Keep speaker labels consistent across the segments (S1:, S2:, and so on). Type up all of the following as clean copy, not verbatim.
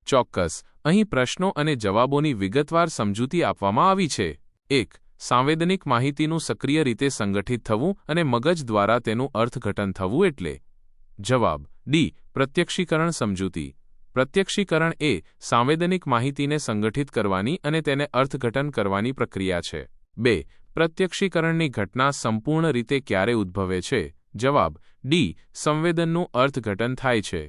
S1: ચોક્કસ. અહીં પ્રશ્નો અને જવાબોની વિગતવાર સમજૂતી આપવામાં આવી છે. 1. સાંવેદનિક માહિતીનું સક્રિય રીતે સંગઠિત થવું અને મગજ દ્વારા તેનું અર્થઘટન થવું એટલે. જવાબ ડી. પ્રત્યક્ષીકરણ સમજૂતી. પ્રત્યક્ષીકરણ એ સાંવેદનિક માહિતીને સંગઠિત કરવાની અને તેને અર્થઘટન કરવાની પ્રક્રિયા છે. 2. પ્રત્યક્ષીકરણની ઘટના સંપૂર્ણ રીતે ક્યારે ઉદ્ભવે છે? જવાબ ડી. સંવેદનનું અર્થઘટન થાય છે.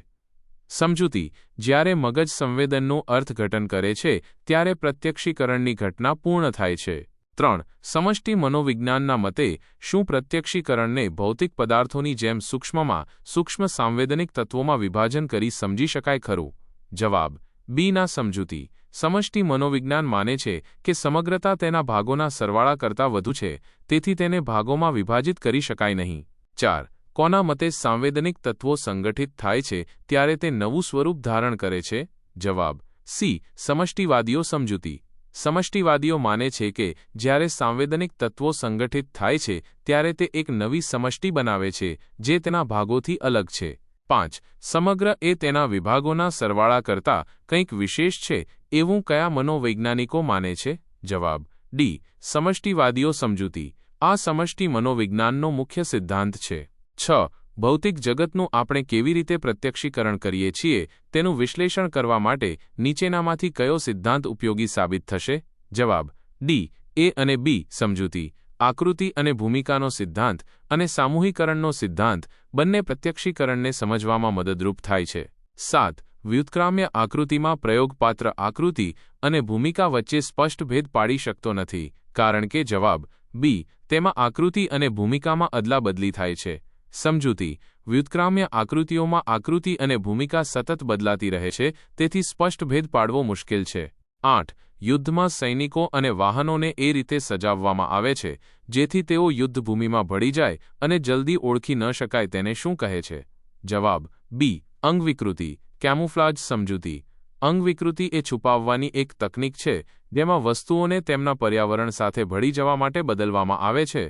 S1: સમજૂતી. જ્યારે મગજ સંવેદનનું અર્થઘટન કરે છે ત્યારે પ્રત્યક્ષીકરણની ઘટના પૂર્ણ થાય છે. 3. સમષ્ટિ મનોવિજ્ઞાનના મતે શું પ્રત્યક્ષીકરણને ભૌતિક પદાર્થોની જેમ સૂક્ષ્મમાં સૂક્ષ્મ સાંવેદનિક તત્વોમાં વિભાજન કરી સમજી શકાય ખરું? જવાબ બી. ના સમજૂતી. સમષ્ટિ મનોવિજ્ઞાન માને છે કે સમગ્રતા તેના ભાગોના સરવાળા કરતાં વધુ છે, તેથી તેને ભાગોમાં વિભાજિત કરી શકાય નહીં. 4. કોના મતે સાંવેદનિક તત્વો સંગઠિત થાય છે ત્યારે તે નવું સ્વરૂપ ધારણ કરે છે? જવાબ સી. સમષ્ટિવાદીઓ સમજૂતી. સમષ્ટિવાદીઓ માને છે કે જ્યારે સાંવેદનિક તત્વો સંગઠિત થાય છે ત્યારે તે એક નવી સમષ્ટિ બનાવે છે જે તેના ભાગોથી અલગ છે. 5. સમગ્ર એ તેના વિભાગોના સરવાળા કરતાં કંઈક વિશેષ છે એવું કયા મનોવૈજ્ઞાનિકો માને છે? જવાબ ડી. સમષ્ટિવાદીઓ સમજૂતી. આ સમષ્ટિ મનોવિજ્ઞાનનો મુખ્ય સિદ્ધાંત છે. 6. ભૌતિક જગતનું આપણે કેવી રીતે પ્રત્યક્ષીકરણ કરીએ છીએ તેનું વિશ્લેષણ કરવા માટે નીચેનામાંથી કયો સિદ્ધાંત ઉપયોગી સાબિત થશે? જવાબ ડી. એ અને બી સમજૂતી. આકૃતિ અને ભૂમિકાનો સિદ્ધાંત અને સામૂહિકરણનો સિદ્ધાંત બંને પ્રત્યક્ષીકરણને સમજવામાં મદદરૂપ થાય છે. 7. વ્યુત્ક્રામ્ય આકૃતિમાં પ્રયોગપાત્ર આકૃતિ અને ભૂમિકા વચ્ચે સ્પષ્ટ ભેદ પાડી શકતો નથી, કારણ કે જવાબ બી. તેમાં આકૃતિ અને ભૂમિકામાં અદલાબદલી થાય છે. સમજૂતી. વ્યુત્ક્રામ્ય આકૃતિઓમાં આકૃતિ અને ભૂમિકા સતત બદલાતી રહે છે, તેથી સ્પષ્ટ ભેદ પાડવો મુશ્કેલ છે. 8. યુદ્ધમાં સૈનિકો અને વાહનોને એ રીતે સજાવવામાં આવે છે જેથી તેઓ યુદ્ધભૂમિમાં ભળી જાય અને જલ્દી ઓળખી ન શકાય તેને શું કહે છે? જવાબ બી. અંગવિકૃતિ. કેમુફ્લાજ સમજૂતી. અંગવિકૃતિ એ છુપાવવાની એક તકનીક છે જેમાં વસ્તુઓને તેમના પર્યાવરણ સાથે ભળી જવા માટે બદલવામાં આવે છે.